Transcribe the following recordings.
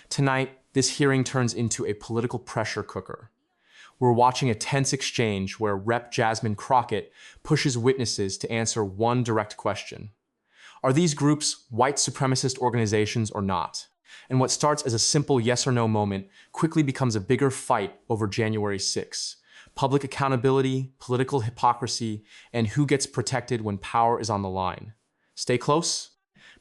Tonight, this hearing turns into a political pressure cooker. We're watching a tense exchange where Rep. Jasmine Crockett pushes witnesses to answer one direct question. Are these groups white supremacist organizations or not? And what starts as a simple yes or no moment quickly becomes a bigger fight over January 6. Public accountability, political hypocrisy, and who gets protected when power is on the line. Stay close,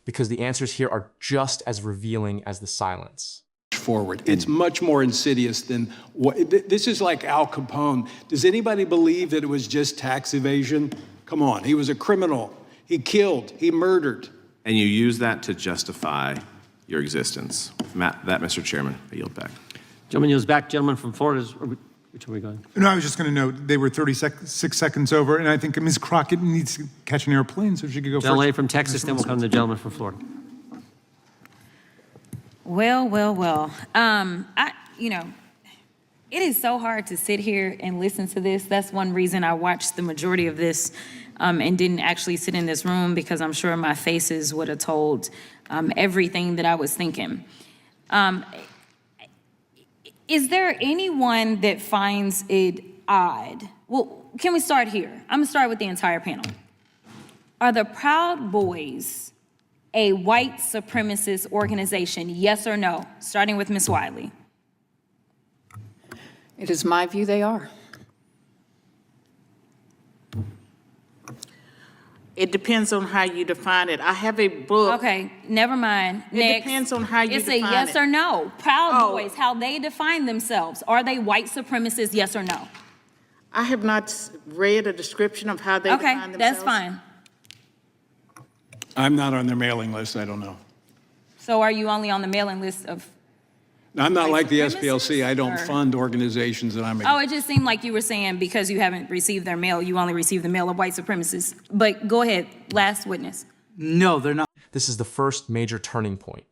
because the answers here are just as revealing as the silence. Forward. It's much more insidious than what this is. Like Al Capone. Does anybody believe that it was just tax evasion? Come on, he was a criminal. He killed, he murdered. And you use that to justify your existence. Mr. Chairman, I yield back. Gentleman yields back. Gentleman from Florida, which are we going? No, I was just going to note they were 36 seconds over, and I think Ms. Crockett needs to catch an airplane, so she could go first. Gentleman from Texas, then we'll come to the gentleman from Florida. Well. It is so hard to sit here and listen to this. That's one reason I watched the majority of this and didn't actually sit in this room, because I'm sure my faces would have told everything that I was thinking. Is there anyone that finds it odd? Well, can we start here? I'm gonna start with the entire panel. Are the Proud Boys a white supremacist organization, yes or no? Starting with Ms. Wiley. It is my view they are. It depends on how you define it. I have a book. Okay, never mind. It depends on how you define it. It's a yes or no. Proud Boys, how they define themselves. Are they white supremacists, yes or no? I have not read a description of how they define themselves. Okay, that's fine. I'm not on their mailing list, I don't know. So are you only on the mailing list of? I'm not like the supremacists, SPLC. I don't or? fund organizations that I'm against. Oh, it just seemed like you were saying because you haven't received their mail, you only received the mail of white supremacists. But go ahead, last witness. No, they're not. This is the first major turning point.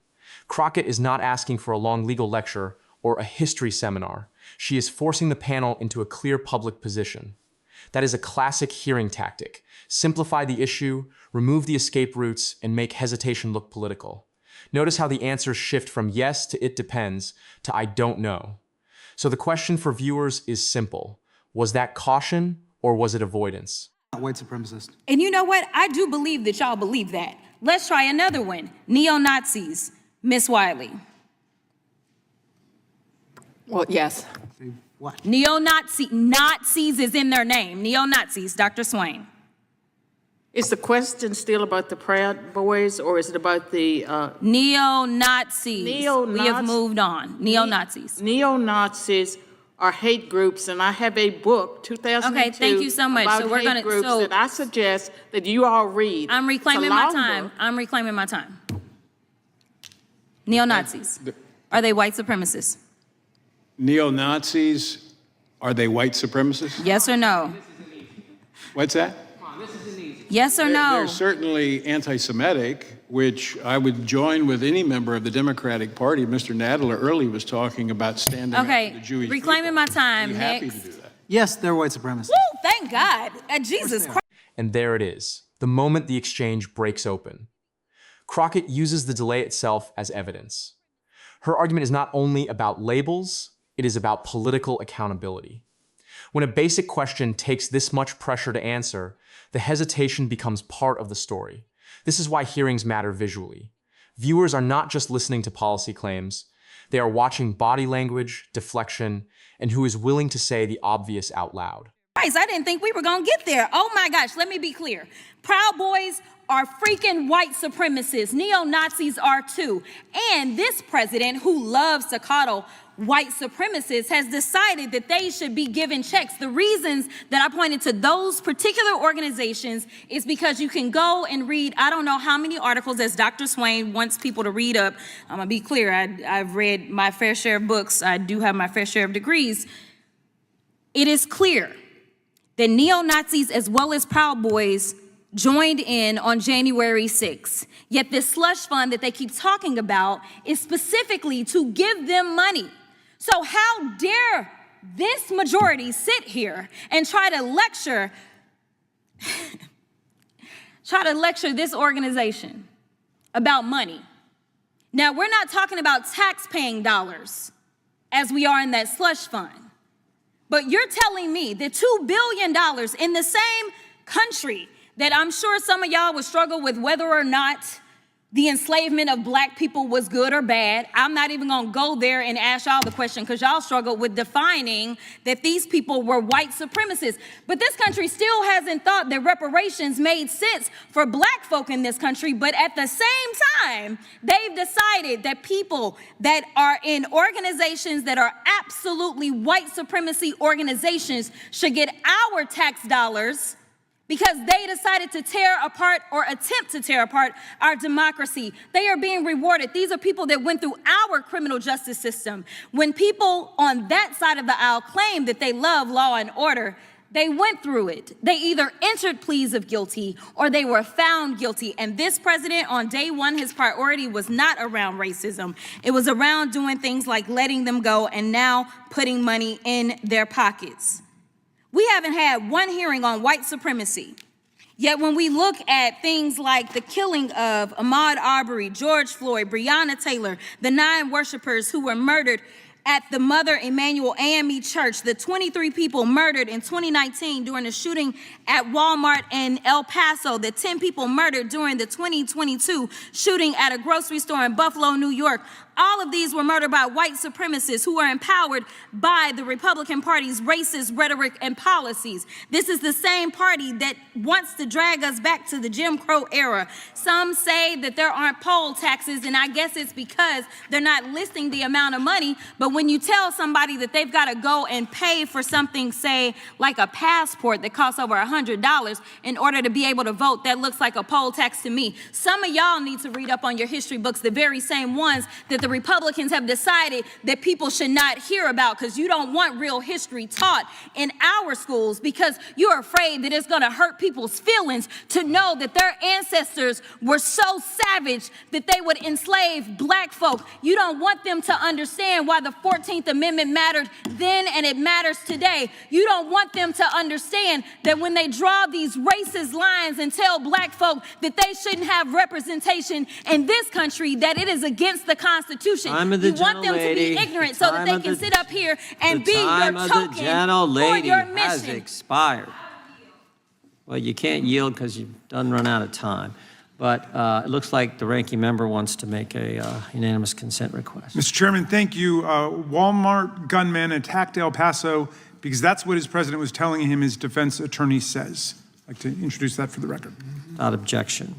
Crockett is not asking for a long legal lecture or a history seminar. She is forcing the panel into a clear public position. That is a classic hearing tactic. Simplify the issue, remove the escape routes, and make hesitation look political. Notice how the answers shift from yes to it depends to I don't know. So the question for viewers is simple. Was that caution or was it avoidance? White supremacist. And you know what? I do believe that y'all believe that. Let's try another one. Neo-Nazis, Miss Wiley. Well, yes. What? Nazis is in their name. Neo-Nazis, Dr. Swain. Is the question still about the Proud Boys, or is it about the Neo-Nazis? Neo-Nazis. We have moved on. Neo-Nazis. Neo-Nazis are hate groups, and I have a book, 2002. Okay, thank you so much. About so we're hate gonna groups that I suggest that you all read. I'm reclaiming my time. I'm reclaiming my time. Neo-Nazis. Are they white supremacists? Neo-Nazis, are they white supremacists? Yes or no? What's that? Yes or no? They're certainly anti-Semitic, which I would join with any member of the Democratic Party. Mr. Nadler earlier was talking about standing up for the Jewish reclaiming people. my time. I'd be happy Next. to do that. Yes, they're white supremacists. Woo, thank God. Jesus Christ. And there it is, the moment the exchange breaks open. Crockett uses the delay itself as evidence. Her argument is not only about labels, it is about political accountability. When a basic question takes this much pressure to answer, the hesitation becomes part of the story. This is why hearings matter visually. Viewers are not just listening to policy claims, they are watching body language, deflection, and who is willing to say the obvious out loud. Christ, I didn't think we were gonna get there. Oh my gosh, let me be clear. Proud Boys are freaking white supremacists. Neo-Nazis are too. And this president, who loves to coddle white supremacists, has decided that they should be given checks. The reasons that I pointed to those particular organizations is because you can go and read, I don't know how many articles as Dr. Swain wants people to read up. I'm gonna be clear, I've read my fair share of books. I do have my fair share of degrees. It is clear that neo-Nazis as well as Proud Boys joined in on January 6th. Yet this slush fund that they keep talking about is specifically to give them money. So how dare this majority sit here and try to lecture this organization about money? Now, we're not talking about tax-paying dollars as we are in that slush fund. But you're telling me that $2 billion in the same country that I'm sure some of y'all would struggle with whether or not the enslavement of black people was good or bad. I'm not even gonna go there and ask y'all the question because y'all struggle with defining that these people were white supremacists. But this country still hasn't thought that reparations made sense for black folk in this country. But at the same time, they've decided that people that are in organizations that are absolutely white supremacy organizations should get our tax dollars because they decided to tear apart or attempt to tear apart our democracy. They are being rewarded. These are people that went through our criminal justice system. When people on that side of the aisle claim that they love law and order, they went through it. They either entered pleas of guilty or they were found guilty. And this president, on day one, his priority was not around racism. It was around doing things like letting them go and now putting money in their pockets. We haven't had one hearing on white supremacy. Yet when we look at things like the killing of Ahmaud Arbery, George Floyd, Breonna Taylor, the 9 worshipers who were murdered at the Mother Emanuel AME Church, the 23 people murdered in 2019 during the shooting at Walmart in El Paso, the 10 people murdered during the 2022 shooting at a grocery store in Buffalo, New York. All of these were murdered by white supremacists who are empowered by the Republican Party's racist rhetoric and policies. This is the same party that wants to drag us back to the Jim Crow era. Some say that there aren't poll taxes, and I guess it's because they're not listing the amount of money. But when you tell somebody that they've got to go and pay for something, say, like a passport that costs over $100 in order to be able to vote, that looks like a poll tax to me. Some of y'all need to read up on your history books, the very same ones that the Republicans have decided that people should not hear about because you don't want real history taught in our schools because you're afraid that it's going to hurt people's feelings to know that their ancestors were so savage that they would enslave black folk. You don't want them to understand why the 14th Amendment mattered then and it matters today. You don't want them to understand that when they draw these racist lines and tell black folk that they shouldn't have representation in this country, that it is against the Constitution. You want them to be ignorant so that they can sit up here and be your token for your mission. Has expired. Well, you can't yield because you've done run out of time. But it looks like the ranking member wants to make a unanimous consent request. Mr. Chairman, thank you. Walmart gunman attacked El Paso because that's what his president was telling him his defense attorney says. I'd like to introduce that for the record. Without objection.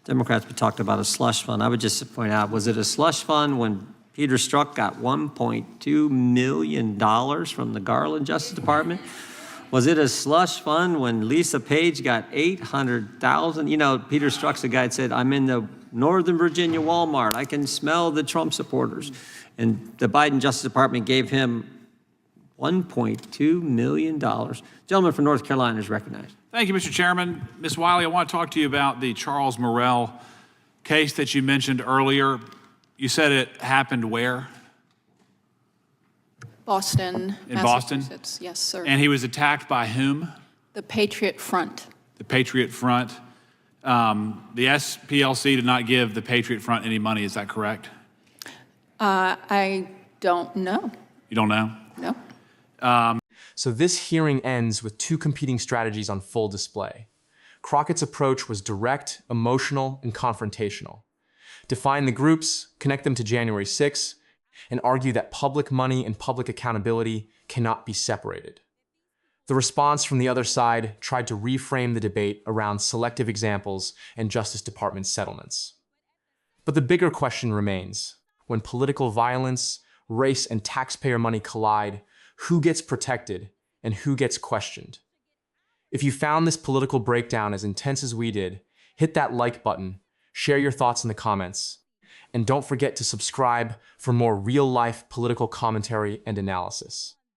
Democrats talked about a slush fund. I would just point out, was it a slush fund when Peter Strzok got $1.2 million from the Garland Justice Department? Was it a slush fund when Lisa Page got $800,000? You know, Peter Strzok's the guy that said, I'm in the Northern Virginia Walmart. I can smell the Trump supporters. And the Biden Justice Department gave him $1.2 million. Gentleman from North Carolina is recognized. Thank you, Mr. Chairman. Ms. Wiley, I want to talk to you about the Charles Morrell case that you mentioned earlier. You said it happened where? Boston, In Boston? Massachusetts. Yes, sir. And he was attacked by whom? The Patriot Front. The Patriot Front. The SPLC did not give the Patriot Front any money, is that correct? I don't know. You don't know? No. So this hearing ends with 2 competing strategies on full display. Crockett's approach was direct, emotional, and confrontational. Define the groups, connect them to January 6th, and argue that public money and public accountability cannot be separated. The response from the other side tried to reframe the debate around selective examples and Justice Department settlements. But the bigger question remains: when political violence, race, and taxpayer money collide, who gets protected and who gets questioned? If you found this political breakdown as intense as we did, hit that like button, share your thoughts in the comments, and don't forget to subscribe for more real-life political commentary and analysis.